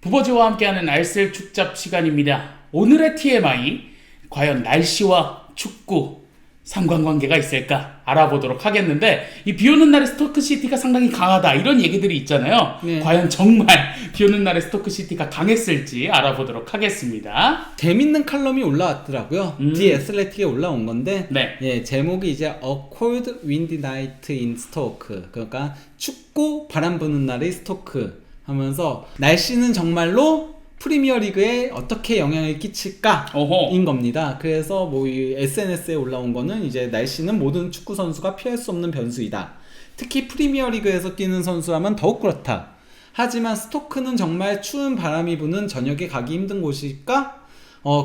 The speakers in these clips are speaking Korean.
부버즈와 함께하는 알쓸 축잡 시간입니다. 오늘의 TMI, 과연 날씨와 축구 상관관계가 있을까 알아보도록 하겠는데, 이 비오는 날의 스토크시티가 상당히 강하다 이런 얘기들이 있잖아요. 네. 과연 정말 비오는 날의 스토크시티가 강했을지 알아보도록 하겠습니다. 재밌는 칼럼이 올라왔더라고요. 디 애슬레틱에 올라온 건데, 네. 예, 제목이 이제 A Cold Windy Night in Stoke, 그러니까 춥고 바람 부는 날의 스토크 하면서 날씨는 정말로 프리미어리그에 어떻게 영향을 끼칠까 어허. 인 겁니다. 그래서 뭐 이 SNS에 올라온 거는 이제 날씨는 모든 축구 선수가 피할 수 없는 변수이다. 특히 프리미어리그에서 뛰는 선수라면 더욱 그렇다. 하지만 스토크는 정말 추운 바람이 부는 저녁에 가기 힘든 곳일까?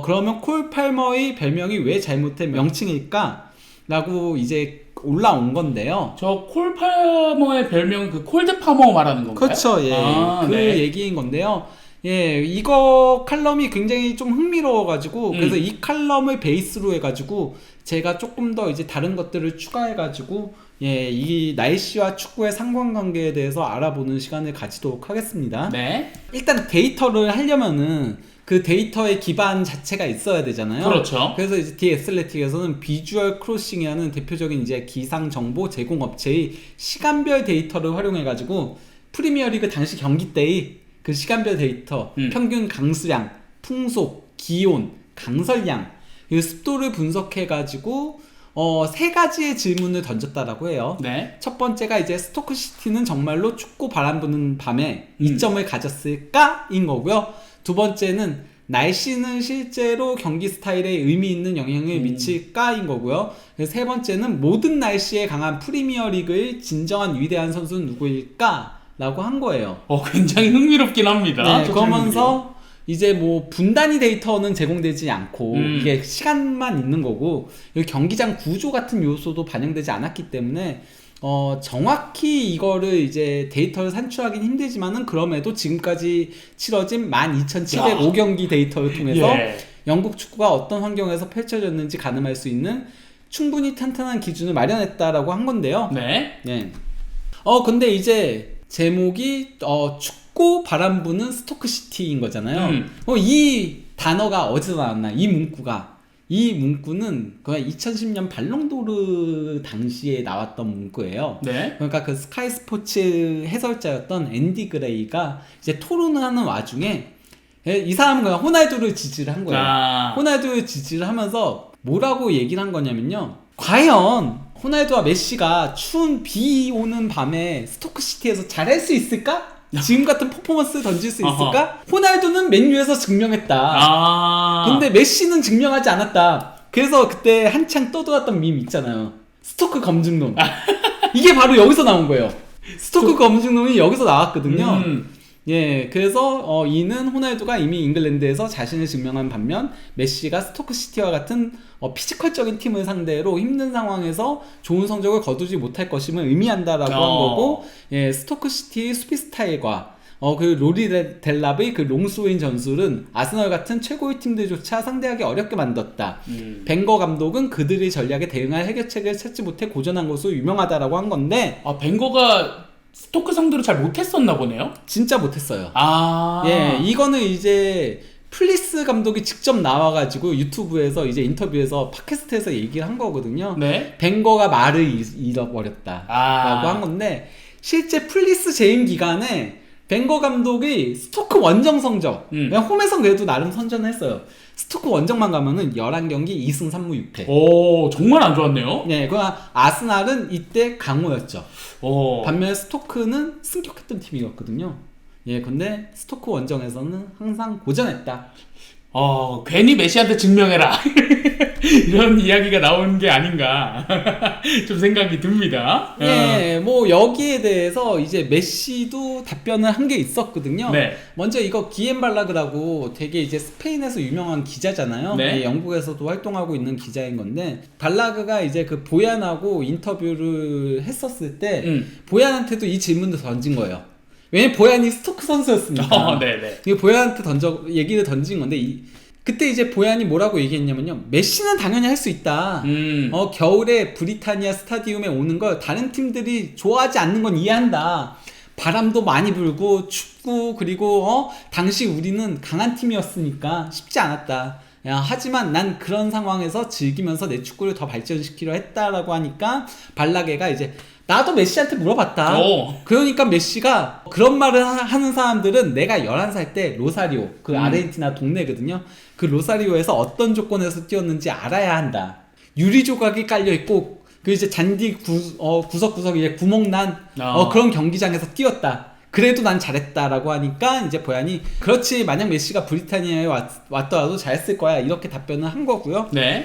그러면 콜 팔머의 별명이 왜 잘못된 명칭일까? 라고 이제 올라온 건데요. 저 콜파머의 별명은 그 콜드파머 말하는 건가요? 그렇죠. 예. 그 네. 얘기인 건데요. 예, 이거 칼럼이 굉장히 좀 흥미로워가지고, 그래서 이 칼럼을 베이스로 해가지고, 제가 조금 더 이제 다른 것들을 추가해가지고, 예, 이 날씨와 축구의 상관관계에 대해서 알아보는 시간을 가지도록 하겠습니다. 네. 일단 데이터를 하려면은 그 데이터의 기반 자체가 있어야 되잖아요. 그렇죠. 그래서 이제 디 애슬레틱에서는 비주얼 크로싱이라는 대표적인 이제 기상 정보 제공 업체의 시간별 데이터를 활용해가지고 프리미어리그 당시 경기 때의 그 시간별 데이터, 평균 강수량, 풍속, 기온, 강설량, 그 습도를 분석해가지고 세 가지의 질문을 던졌다라고 해요. 네. 첫 번째가 이제 스토크시티는 정말로 춥고 바람 부는 밤에 이점을 가졌을까? 인 거고요. 두 번째는 날씨는 실제로 경기 스타일에 의미 있는 영향을 미칠까? 인 거고요. 세 번째는 모든 날씨에 강한 프리미어리그의 진정한 위대한 선수는 누구일까? 라고 한 거예요. 굉장히 흥미롭긴 합니다. 네, 그러면서 이제 뭐 분단위 데이터는 제공되지 않고 이게 시간만 있는 거고, 경기장 구조 같은 요소도 반영되지 않았기 때문에 정확히 이거를 이제 데이터를 산출하기는 힘들지만은 그럼에도 지금까지 치러진 12,705경기 데이터를 통해서 예. 영국 축구가 어떤 환경에서 펼쳐졌는지 가늠할 수 있는 충분히 탄탄한 기준을 마련했다라고 한 건데요. 네. 네. 근데 이제 제목이 춥고 바람 부는 스토크시티인 거잖아요. 이 단어가 어디서 나왔나? 이 문구는 그냥 2010년 발롱도르 당시에 나왔던 문구예요. 네. 그러니까 그 스카이 스포츠 해설자였던 앤디 그레이가 이제 토론을 하는 와중에 이 사람은 그냥 호날두를 지지를 한 거예요. 호날두를 지지를 하면서 뭐라고 얘기를 한 거냐면요. 과연 호날두와 메시가 추운 비 오는 밤에 스토크시티에서 잘할 수 있을까? 지금 같은 퍼포먼스 던질 수 있을까? 호날두는 맨유에서 증명했다. 근데 메시는 증명하지 않았다. 그래서 그때 한창 떠돌았던 밈 있잖아요. 스토크 검증론. 이게 바로 여기서 나온 거예요. 스토크 검증론이 여기서 나왔거든요. 예, 그래서 이는 호날두가 이미 잉글랜드에서 자신을 증명한 반면 메시가 스토크시티와 같은 피지컬적인 팀을 상대로 힘든 상황에서 좋은 성적을 거두지 못할 것임을 의미한다라고 한 거고, 예, 스토크시티의 수비 스타일과 그 로리 델랍의 그 롱스로인 전술은 아스널 같은 최고의 팀들조차 상대하기 어렵게 만들었다. 벵거 감독은 그들의 전략에 대응할 해결책을 찾지 못해 고전한 것으로 유명하다라고 한 건데, 벵거가 스토크 상대로 잘 못했었나 보네요. 진짜 못했어요. 예, 이거는 이제 플리스 감독이 직접 나와가지고 유튜브에서 이제 인터뷰에서 팟캐스트에서 얘기를 한 거거든요. 네. 벵거가 말을 잃어버렸다라고 한 건데, 실제 플리스 재임 기간에 벵거 감독이 스토크 원정 성적, 그냥 홈에선 그래도 나름 선전했어요. 스토크 원정만 가면은 11경기 2승 3무 6패. 오, 정말 안 좋았네요. 네, 그러나 아스날은 이때 강호였죠. 오. 반면에 스토크는 승격했던 팀이었거든요. 예, 근데 스토크 원정에서는 항상 고전했다. 괜히 메시한테 증명해라. 이런 이야기가 나온 게 아닌가 좀 생각이 듭니다. 예, 뭐 여기에 대해서 이제 메시도 답변을 한 게 있었거든요. 네. 먼저 이거 기엠 발라그라고 되게 이제 스페인에서 유명한 기자잖아요. 네. 예, 영국에서도 활동하고 있는 기자인 건데, 발라그가 이제 그 보얀하고 인터뷰를 했었을 때 보얀한테도 이 질문을 던진 거예요. 왜냐면 보얀이 스토크 선수였으니까. 네네. 이거 보얀한테 얘기를 던진 건데, 그때 이제 보얀이 뭐라고 얘기했냐면요. 메시는 당연히 할 수 있다. 겨울에 브리타니아 스타디움에 오는 걸 다른 팀들이 좋아하지 않는 건 이해한다. 바람도 많이 불고 춥고 그리고 당시 우리는 강한 팀이었으니까 쉽지 않았다. 야, 하지만 난 그런 상황에서 즐기면서 내 축구를 더 발전시키려 했다라고 하니까 발라게가 이제 나도 메시한테 물어봤다. 그러니까 메시가 그런 말을 하는 사람들은 내가 11살 때 로사리오, 그 아르헨티나 동네거든요. 그 로사리오에서 어떤 조건에서 뛰었는지 알아야 한다. 유리 조각이 깔려있고 그 이제 잔디 구석구석 이제 구멍 난 그런 경기장에서 뛰었다. 그래도 난 잘했다라고 하니까 이제 보얀이 그렇지 만약 메시가 브리타니아에 왔더라도 잘했을 거야 이렇게 답변을 한 거고요. 네.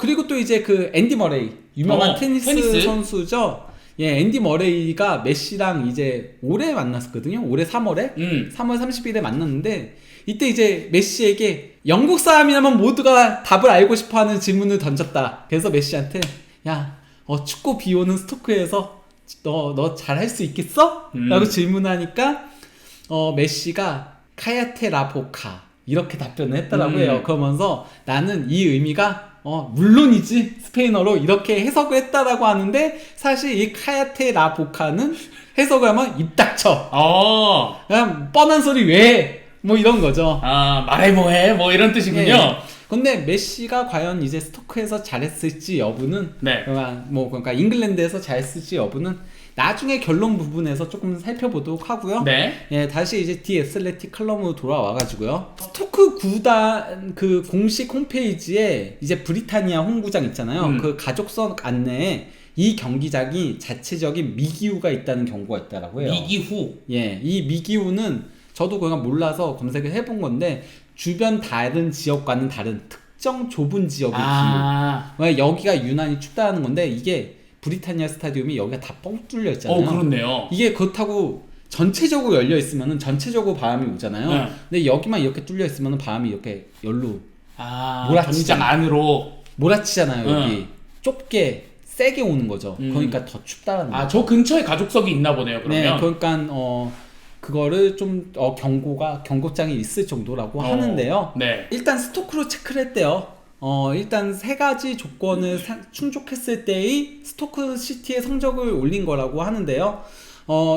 그리고 또 이제 그 앤디 머레이 유명한 테니스 선수죠. 예, 앤디 머레이가 메시랑 이제 올해 만났었거든요. 올해 3월에 3월 30일에 만났는데 이때 이제 메시에게 영국 사람이라면 모두가 답을 알고 싶어하는 질문을 던졌다. 그래서 메시한테 야, 춥고 비 오는 스토크에서 너 잘할 수 있겠어? 라고 질문하니까 메시가 카야테 라보카 이렇게 답변을 했더라고 해요. 그러면서 나는 이 의미가 물론이지 스페인어로 이렇게 해석을 했다라고 하는데 사실 이 카야테 라보카는 해석을 하면 입 닥쳐. 그냥 뻔한 소리 왜? 뭐 이런 거죠. 말해 뭐해 뭐 이런 뜻이군요. 네. 근데 메시가 과연 이제 스토크에서 잘했을지 여부는 네. 그러니까 잉글랜드에서 잘했을지 여부는 나중에 결론 부분에서 조금 살펴보도록 하고요. 네. 예, 다시 이제 디 애슬레틱 칼럼으로 돌아와가지고요. 스토크 구단 그 공식 홈페이지에 이제 브리타니아 홈구장 있잖아요. 그 가족석 안내에 이 경기장이 자체적인 미기후가 있다는 경고가 있다라고 해요. 미기후. 예, 이 미기후는 저도 그냥 몰라서 검색을 해본 건데 주변 다른 지역과는 다른 특정 좁은 지역의 기후. 여기가 유난히 춥다는 건데 이게 브리타니아 스타디움이 여기가 다 뻥 뚫려 있잖아요. 그렇네요. 이게 그렇다고 전체적으로 열려 있으면은 전체적으로 바람이 오잖아요. 근데 여기만 이렇게 뚫려 있으면은 바람이 이렇게 열로 경기장 안으로 몰아치잖아요. 여기 좁게 세게 오는 거죠. 그러니까 더 춥다는 거죠. 저 근처에 가족석이 있나 보네요. 그러면. 네, 그러니까 그거를 좀 경고장이 있을 정도라고 하는데요. 네. 일단 스토크로 체크를 했대요. 일단 세 가지 조건을 충족했을 때의 스토크 시티의 성적을 올린 거라고 하는데요.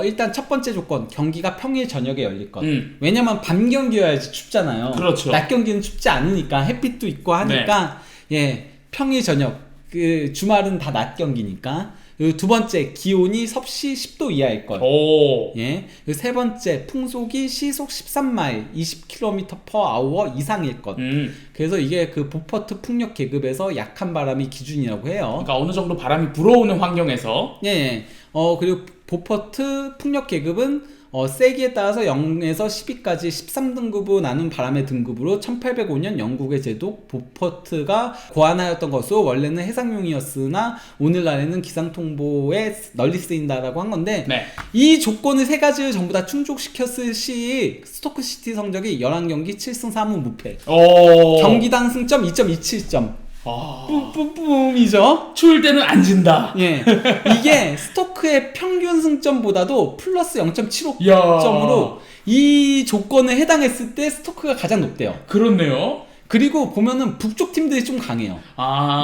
일단 첫 번째 조건, 경기가 평일 저녁에 열릴 것. 왜냐면 밤 경기여야지 춥잖아요. 그렇죠. 낮 경기는 춥지 않으니까 햇빛도 있고 하니까 예, 평일 저녁. 그 주말은 다 낮 경기니까. 두 번째, 기온이 섭씨 10도 이하일 것. 예. 세 번째, 풍속이 시속 13마일, 20km/h 이상일 것. 그래서 이게 그 보퍼트 풍력 계급에서 약한 바람이 기준이라고 해요. 그러니까 어느 정도 바람이 불어오는 환경에서. 예. 그리고 보퍼트 풍력 계급은 세기에 따라서 0에서 10위까지 13등급으로 나눈 바람의 등급으로 1805년 영국의 제독 보퍼트가 고안하였던 것으로 원래는 해상용이었으나 오늘날에는 기상통보에 널리 쓰인다라고 한 건데 네. 이 조건을 세 가지를 전부 다 충족시켰을 시 스토크시티 성적이 11경기 7승 4무 무패 경기당 승점 2.27점 뿜뿜뿜이죠. 추울 때는 안 진다. 예, 이게 스토크의 평균 승점보다도 플러스 0.75점으로 이 조건에 해당했을 때 스토크가 가장 높대요. 그렇네요. 그리고 보면은 북쪽 팀들이 좀 강해요.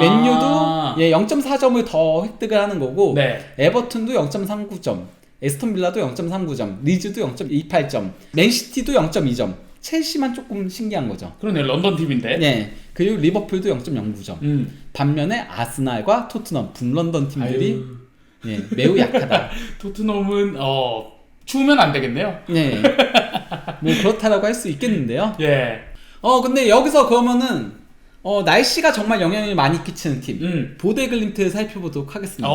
맨유도 0.4점을 더 획득을 하는 거고, 네. 에버튼도 0.39점, 에스턴 빌라도 0.39점, 리즈도 0.28점, 맨시티도 0.2점. 첼시만 조금 신기한 거죠. 그러네, 런던 팀인데. 네. 그리고 리버풀도 0.09점. 반면에 아스날과 토트넘, 북런던 팀들이 예, 매우 약하다. 토트넘은 추우면 안 되겠네요. 네. 뭐 그렇다라고 할 수 있겠는데요. 예. 근데 여기서 그러면은 날씨가 정말 영향을 많이 끼치는 팀. 보데글림트를 살펴보도록 하겠습니다.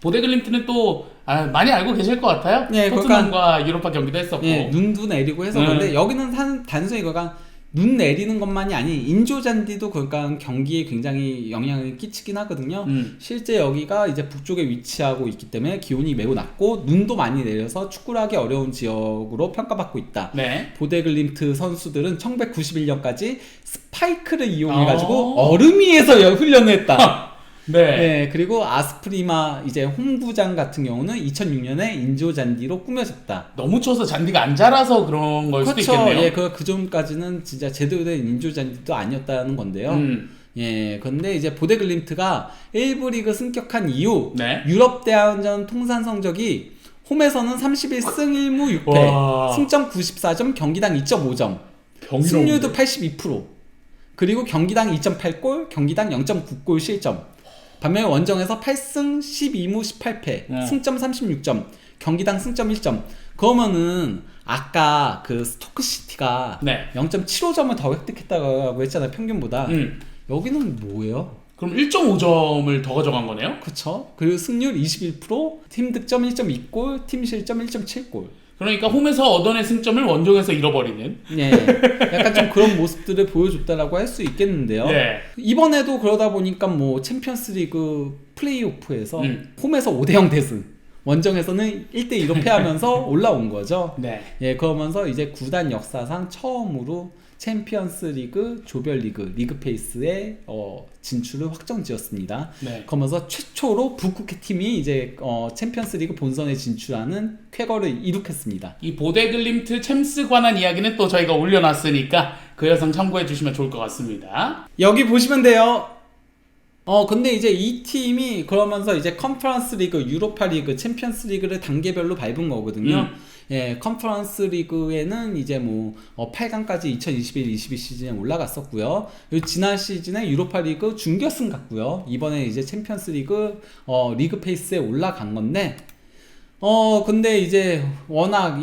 보데글림트는 또 많이 알고 계실 것 같아요. 네, 토트넘과 유로파 경기도 했었고. 네, 눈도 내리고 해서 근데 여기는 단순히 그러니까 눈 내리는 것만이 아닌 인조잔디도 그러니까 경기에 굉장히 영향을 끼치긴 하거든요. 실제 여기가 이제 북쪽에 위치하고 있기 때문에 기온이 매우 낮고 눈도 많이 내려서 축구를 하기 어려운 지역으로 평가받고 있다. 네. 보데글림트 선수들은 1991년까지 스파이크를 이용해가지고 얼음 위에서 훈련을 했다. 네. 네. 그리고 아스프리마 이제 홈구장 같은 경우는 2006년에 인조잔디로 꾸며졌다. 너무 추워서 잔디가 안 자라서 그런 걸 수도 있겠네요. 예, 그 전까지는 진짜 제대로 된 인조잔디도 아니었다는 건데요. 예, 근데 이제 보데글림트가 1부 리그 승격한 이후 네. 유럽 대항전 통산 성적이 홈에서는 31승 1무 6패, 와. 승점 94점, 경기당 2.5점, 승률도 82%, 그리고 경기당 2.8골, 경기당 0.9골 실점. 반면에 원정에서 8승 12무 18패, 승점 36점, 경기당 승점 1점. 그러면은 아까 그 스토크시티가 네. 0.75점을 더 획득했다고 했잖아요, 평균보다. 여기는 뭐예요? 그럼 1.5점을 더 가져간 거네요? 그쵸. 그리고 승률 21%, 팀 득점 1.2골, 팀 실점 1.7골. 그러니까 홈에서 얻어낸 승점을 원정에서 잃어버리는. 예, 약간 좀 그런 모습들을 보여줬다라고 할 수 있겠는데요. 네. 이번에도 그러다 보니까 뭐 챔피언스리그 플레이오프에서 홈에서 5대0 대승, 원정에서는 1대2로 패하면서 올라온 거죠. 네. 예, 그러면서 이제 구단 역사상 처음으로 챔피언스리그 조별리그 리그페이스에 진출을 확정지었습니다. 네. 그러면서 최초로 북극해 팀이 이제 챔피언스리그 본선에 진출하는 쾌거를 이룩했습니다. 이 보데글림트 챔스 관한 이야기는 또 저희가 올려놨으니까 그 영상 참고해 주시면 좋을 것 같습니다. 여기 보시면 돼요. 근데 이제 이 팀이 그러면서 이제 컨퍼런스 리그, 유로파 리그, 챔피언스 리그를 단계별로 밟은 거거든요. 예, 컨퍼런스 리그에는 이제 뭐 8강까지 2021-22 시즌에 올라갔었고요. 그리고 지난 시즌에 유로파 리그 준결승 갔고요. 이번에 이제 챔피언스 리그 리그 페이스에 올라간 건데 근데 이제 워낙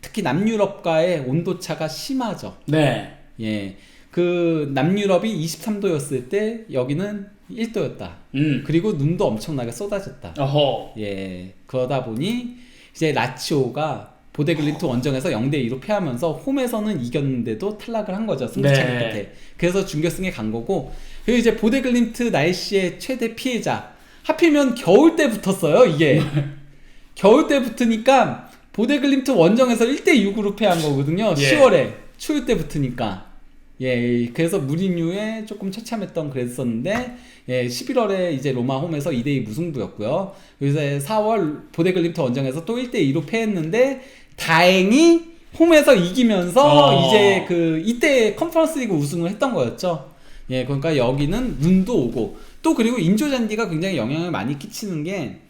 특히 남유럽과의 온도차가 심하죠. 네. 예. 그 남유럽이 23도였을 때 여기는 1도였다. 그리고 눈도 엄청나게 쏟아졌다. 어허. 예. 그러다 보니 이제 라치오가 보데글림트 원정에서 0대2로 패하면서 홈에서는 이겼는데도 탈락을 한 거죠. 승부차기 네. 끝에. 그래서 준결승에 간 거고. 그리고 이제 보데글림트 날씨의 최대 피해자. 하필이면 겨울 때 붙었어요, 이게. 겨울 때 붙으니까 보데글림트 원정에서 1대6으로 패한 거거든요. 예. 10월에. 추울 때 붙으니까. 예, 그래서 무리뉴에 조금 처참했던 그랬었는데, 예, 11월에 이제 로마 홈에서 2대2 무승부였고요. 그래서 4월 보데글림트 원정에서 또 1대2로 패했는데, 다행히 홈에서 이기면서 이제 이때 컨퍼런스 리그 우승을 했던 거였죠. 예, 그러니까 여기는 눈도 오고, 또 그리고 인조 잔디가 굉장히 영향을 많이 끼치는 게,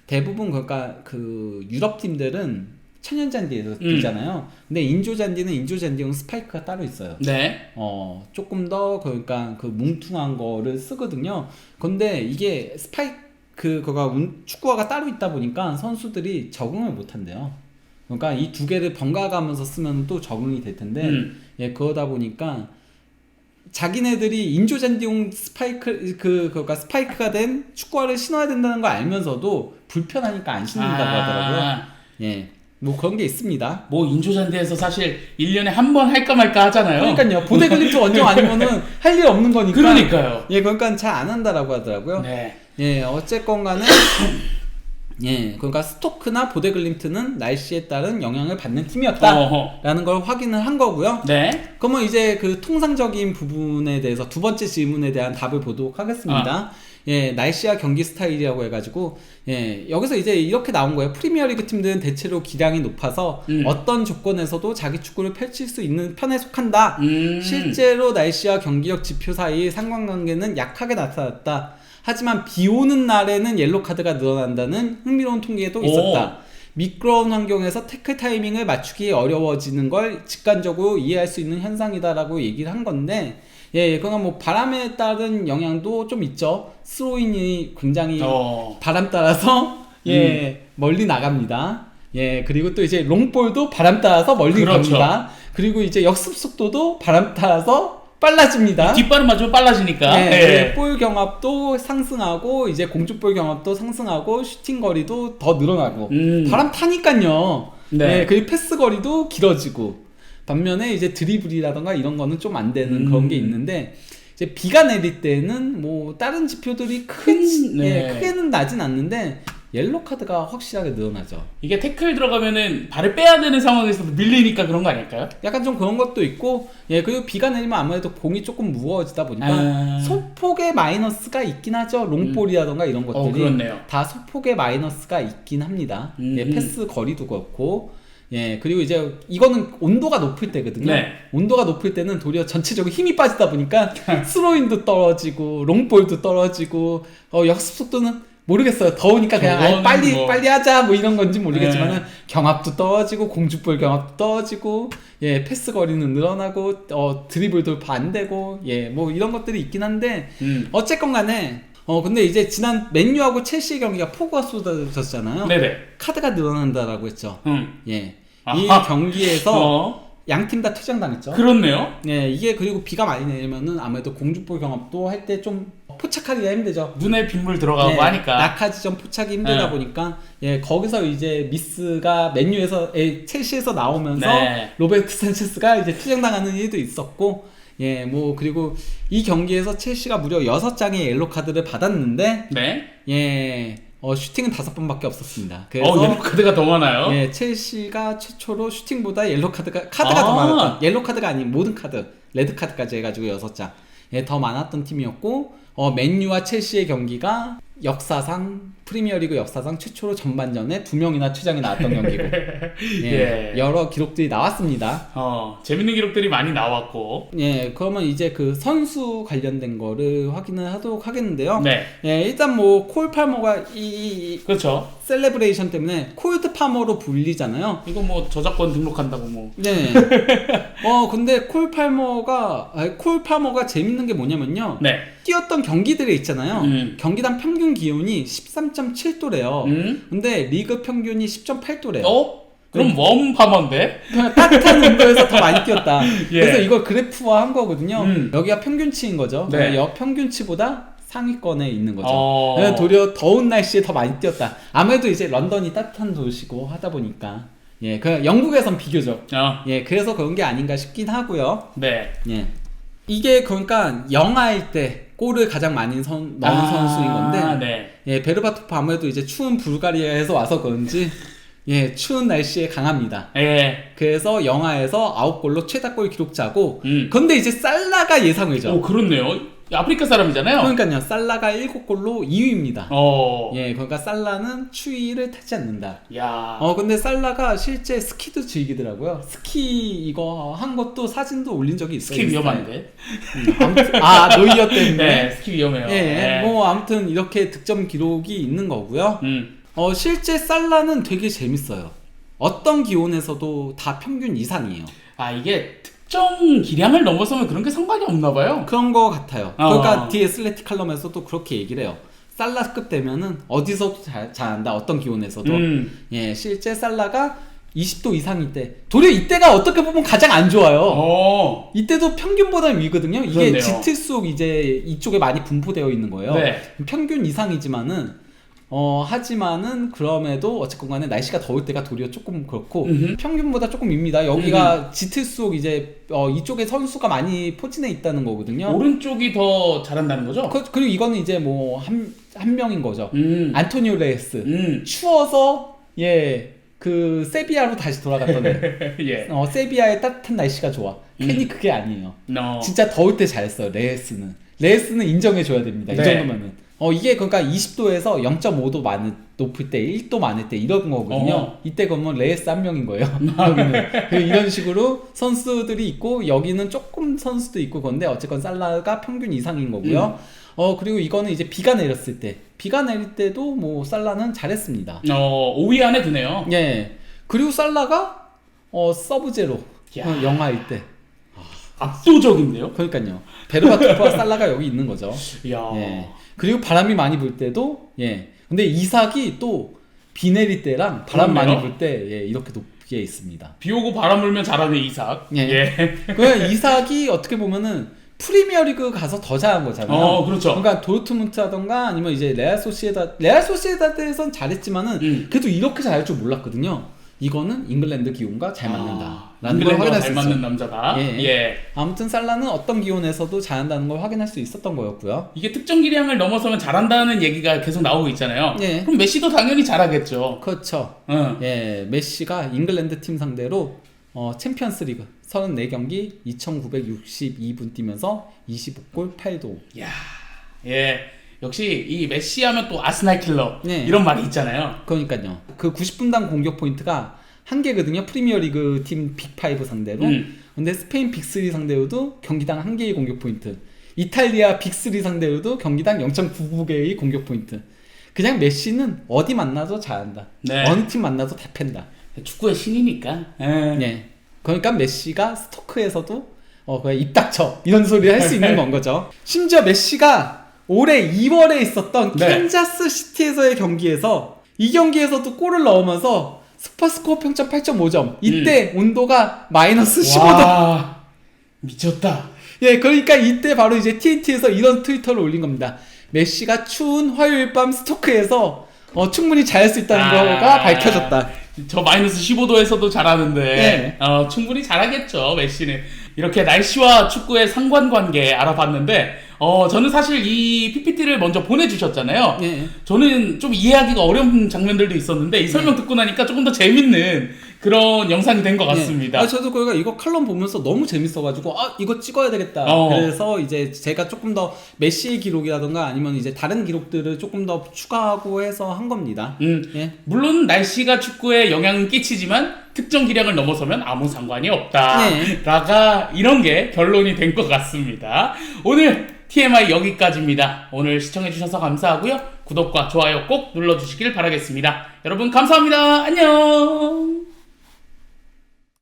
대부분 그러니까 그 유럽 팀들은 천연 잔디에서 뛰잖아요. 근데 인조 잔디는 인조 잔디용 스파이크가 따로 있어요. 네. 조금 더 그러니까 그 뭉퉁한 거를 쓰거든요. 근데 이게 그거가 축구화가 따로 있다 보니까 선수들이 적응을 못 한대요. 그러니까 이 두 개를 번갈아 가면서 쓰면 또 적응이 될 텐데, 예, 그러다 보니까 자기네들이 인조 잔디용 그러니까 스파이크가 된 축구화를 신어야 된다는 걸 알면서도 불편하니까 안 신는다고 하더라고요. 예. 뭐 그런 게 있습니다. 뭐 인조잔디에서 사실 1년에 한 번 할까 말까 하잖아요. 그러니까요. 보데글림트 원정 아니면은 할 일 없는 거니까. 그러니까요. 예, 그러니까 잘 안 한다라고 하더라고요. 네. 예, 어쨌건 간에 예, 그러니까 스토크나 보데글림트는 날씨에 따른 영향을 받는 팀이었다라는 걸 확인을 한 거고요. 네. 그러면 이제 그 통상적인 부분에 대해서 두 번째 질문에 대한 답을 보도록 하겠습니다. 예, 날씨와 경기 스타일이라고 해가지고, 예, 여기서 이제 이렇게 나온 거예요. 프리미어리그 팀들은 대체로 기량이 높아서 어떤 조건에서도 자기 축구를 펼칠 수 있는 편에 속한다. 실제로 날씨와 경기력 지표 사이의 상관관계는 약하게 나타났다. 하지만 비 오는 날에는 옐로 카드가 늘어난다는 흥미로운 통계도 있었다. 미끄러운 환경에서 태클 타이밍을 맞추기 어려워지는 걸 직관적으로 이해할 수 있는 현상이다라고 얘기를 한 건데, 예, 그러니까 뭐 바람에 따른 영향도 좀 있죠. 스로인이 굉장히 바람 따라서 예, 멀리 나갑니다. 예, 그리고 또 이제 롱볼도 바람 따라서 멀리 갑니다. 그리고 이제 역습 속도도 바람 따라서 빨라집니다. 뒷발을 맞으면 빨라지니까. 예, 네. 볼 경합도 상승하고 이제 공중볼 경합도 상승하고 슈팅 거리도 더 늘어나고 바람 타니까요. 네. 예, 그리고 패스 거리도 길어지고. 반면에 이제 드리블이라던가 이런 거는 좀 안 되는 그런 게 있는데, 이제 비가 내릴 때는 뭐 다른 지표들이 크게는 나진 않는데 옐로 카드가 확실하게 늘어나죠. 이게 태클 들어가면은 발을 빼야 되는 상황에서도 밀리니까 그런 거 아닐까요? 약간 좀 그런 것도 있고, 예, 그리고 비가 내리면 아무래도 공이 조금 무거워지다 보니까 소폭의 마이너스가 있긴 하죠. 롱볼이라던가 이런 것들이 그렇네요. 다 소폭의 마이너스가 있긴 합니다. 예, 패스 거리도 그렇고. 예, 그리고 이제 이거는 온도가 높을 때거든요. 네. 온도가 높을 때는 도리어 전체적으로 힘이 빠지다 보니까 스로인도 떨어지고 롱볼도 떨어지고 역습 속도는 모르겠어요. 더우니까 그냥 아예 저거는 빨리 뭐- 빨리 하자 뭐 이런 건지 모르겠지만은 네. 경합도 떨어지고 공중볼 경합도 떨어지고 예 패스 거리는 늘어나고 드리블도 반되고 예 뭐 이런 것들이 있긴 한데 어쨌건 간에 근데 이제 지난 맨유하고 첼시 경기가 폭우가 쏟아졌잖아요. 네네. 카드가 늘어난다라고 했죠. 예. 이 아하. 경기에서 양 팀 다 퇴장당했죠. 그렇네요. 예, 이게 그리고 비가 많이 내리면은 아무래도 공중볼 경합도 할 때 좀 포착하기가 힘들죠. 눈에 빗물 들어가고 예, 하니까. 낙하 지점 포착이 힘들다 네. 보니까 예 거기서 이제 미스가 맨유에서 첼시에서 나오면서 네. 로베르트 산체스가 이제 퇴장당하는 일도 있었고 예 뭐 그리고 이 경기에서 첼시가 무려 6장의 옐로 카드를 받았는데 네. 예 슈팅은 5번밖에 없었습니다. 그래서 옐로 카드가 더 많아요. 예 첼시가 최초로 슈팅보다 옐로 카드가 더 많았던 옐로 카드가 아닌 모든 카드 레드 카드까지 해가지고 6장 예, 더 많았던 팀이었고 맨유와 첼시의 경기가 역사상 프리미어리그 역사상 최초로 전반전에 2명이나 퇴장이 나왔던 경기고 예, 예. 여러 기록들이 나왔습니다. 재밌는 기록들이 많이 나왔고. 예, 그러면 이제 그 선수 관련된 거를 확인을 하도록 하겠는데요. 네. 예, 일단 뭐 콜 팔머가 그렇죠. 셀레브레이션 때문에 콜드 파머로 불리잖아요. 이거 뭐 저작권 등록한다고 뭐. 네. 근데 콜 팔머가 재밌는 게 뭐냐면요. 네. 뛰었던 경기들이 있잖아요. 경기당 평균 기온이 13.7도래요. 근데 리그 평균이 10.8도래요. 그럼 웜 파머인데? 그냥 따뜻한 온도에서 더 많이 뛰었다. 예. 그래서 이걸 그래프화 한 거거든요. 여기가 평균치인 거죠. 네. 역평균치보다 상위권에 있는 거죠. 어. 그래서 도리어 더운 날씨에 더 많이 뛰었다. 아무래도 이제 런던이 따뜻한 도시고 하다 보니까 예, 그 영국에선 비교적 예, 그래서 그런 게 아닌가 싶긴 하고요. 네. 예, 이게 그러니까 영하일 때 골을 가장 많이 넣은 선수인 건데, 네. 예, 베르바토프 아무래도 이제 추운 불가리아에서 와서 그런지 예, 추운 날씨에 강합니다. 예. 그래서 영하에서 9골로 최다골 기록자고, 근데 이제 살라가 예상외죠. 그렇네요. 아프리카 사람이잖아요. 그러니까요, 살라가 7골로 2위입니다. 어. 예, 그러니까 살라는 추위를 타지 않는다. 야. 근데 살라가 실제 스키도 즐기더라고요. 스키 이거 한 것도 사진도 올린 적이 있어요. 스키 위험한데. 아무튼, 노이어 때문에. 네, 스키 위험해요. 예, 네. 뭐 아무튼 이렇게 득점 기록이 있는 거고요. 실제 살라는 되게 재밌어요. 어떤 기온에서도 다 평균 이상이에요. 이게 특정 기량을 넘어서면 그런 게 상관이 없나 봐요. 그런 거 같아요. 그러니까 뒤에 슬래티 칼럼에서도 그렇게 얘기를 해요. 살라급 되면은 어디서도 잘한다. 어떤 기온에서도. 예, 실제 살라가 20도 이상일 때, 도리어 이때가 어떻게 보면 가장 안 좋아요. 이때도 평균보다는 위거든요. 이게 그렇네요. 짙을 속 이제 이쪽에 많이 분포되어 있는 거예요. 네. 평균 이상이지만은 하지만은 그럼에도 어쨌건 간에 날씨가 더울 때가 도리어 조금 그렇고 평균보다 조금 밉니다. 여기가 짙을수록 이제 이쪽에 선수가 많이 포진해 있다는 거거든요. 오른쪽이 더 잘한다는 거죠? 그리고 이거는 이제 뭐 한 명인 거죠. 안토니오 레스. 추워서 그 세비야로 다시 돌아갔던 애. 예. 세비야의 따뜻한 날씨가 좋아. 괜히 그게 아니에요. No. 진짜 더울 때 잘했어요. 레스는 인정해줘야 됩니다. 네. 이 정도면은. 이게 그러니까 20도에서 0.5도 높을 때, 1도 많을 때 이런 거거든요. 이때 그러면 레스 한 명인 거예요. 여기는 이런 식으로 선수들이 있고 여기는 조금 선수도 있고 그런데 어쨌건 살라가 평균 이상인 거고요. 그리고 이거는 이제 비가 내렸을 때, 비가 내릴 때도 뭐 살라는 잘했습니다. 5위 안에 드네요. 예. 그리고 살라가 서브제로 영하일 때. 압도적인데요? 그러니까요. 베르바토프와 살라가 여기 있는 거죠. 이야. 예. 그리고 바람이 많이 불 때도 근데 이삭이 또 비 내릴 때랑 바람 그렇네요. 많이 불 때 이렇게 높게 있습니다. 비 오고 바람 불면 잘하는 이삭. 그 이삭이 어떻게 보면은 프리미어리그 가서 더 잘한 거잖아요. 그렇죠. 그러니까 도르트문트라던가 아니면 이제 레알 소시에다드에선 잘했지만은 그래도 이렇게 잘할 줄 몰랐거든요. 이거는 잉글랜드 기온과 잘 맞는다. 라는 걸 확인할 수 잘 있어요. 맞는 남자다. 예. 아무튼 살라는 어떤 기온에서도 잘한다는 걸 확인할 수 있었던 거였고요. 이게 특정 기량을 넘어서면 잘한다는 얘기가 계속 나오고 있잖아요. 그럼 메시도 당연히 잘하겠죠. 그렇죠. 응. 메시가 잉글랜드 팀 상대로 챔피언스 리그 34경기 2,962분 뛰면서 25골 8도. 야, 역시 이 메시 하면 또 아스날 킬러 이런 말이 있잖아요. 그러니까요. 그 90분당 공격 포인트가 한 개거든요. 프리미어리그 팀 빅5 상대로. 근데 스페인 빅3 상대로도 경기당 한 개의 공격 포인트. 이탈리아 빅3 상대로도 경기당 0.99개의 공격 포인트. 그냥 메시는 어디 만나도 잘한다. 네. 어느 팀 만나도 다 팬다. 축구의 신이니까. 네. 그러니까 메시가 스토크에서도 그냥 입 닥쳐 이런 소리 할 수 있는 건 거죠. 심지어 메시가 올해 2월에 있었던 네. 캔자스 시티에서의 경기에서 이 경기에서도 골을 넣으면서 슈퍼스코어 평점 8.5점. 이때 온도가 마이너스 15도. 와, 미쳤다. 예, 그러니까 이때 바로 이제 TNT에서 이런 트위터를 올린 겁니다. 메시가 추운 화요일 밤 스토크에서 충분히 잘할 수 있다는 거가 밝혀졌다. 저 마이너스 15도에서도 잘하는데 네. 충분히 잘하겠죠, 메시는. 이렇게 날씨와 축구의 상관관계 알아봤는데 저는 사실 이 PPT를 먼저 보내주셨잖아요. 네. 저는 좀 이해하기가 어려운 장면들도 있었는데 이 설명 듣고 나니까 조금 더 재밌는 그런 영상이 된 것 같습니다. 네. 저도 그러니까 이거 칼럼 보면서 너무 재밌어가지고 이거 찍어야 되겠다. 그래서 이제 제가 조금 더 메시의 기록이라던가 아니면 이제 다른 기록들을 조금 더 추가하고 해서 한 겁니다. 예. 물론 날씨가 축구에 영향은 끼치지만 특정 기량을 넘어서면 아무 상관이 없다. 네. 라가 이런 게 결론이 된 것 같습니다. 오늘 TMI 여기까지입니다. 오늘 시청해주셔서 감사하고요. 구독과 좋아요 꼭 눌러주시길 바라겠습니다. 여러분 감사합니다. 안녕.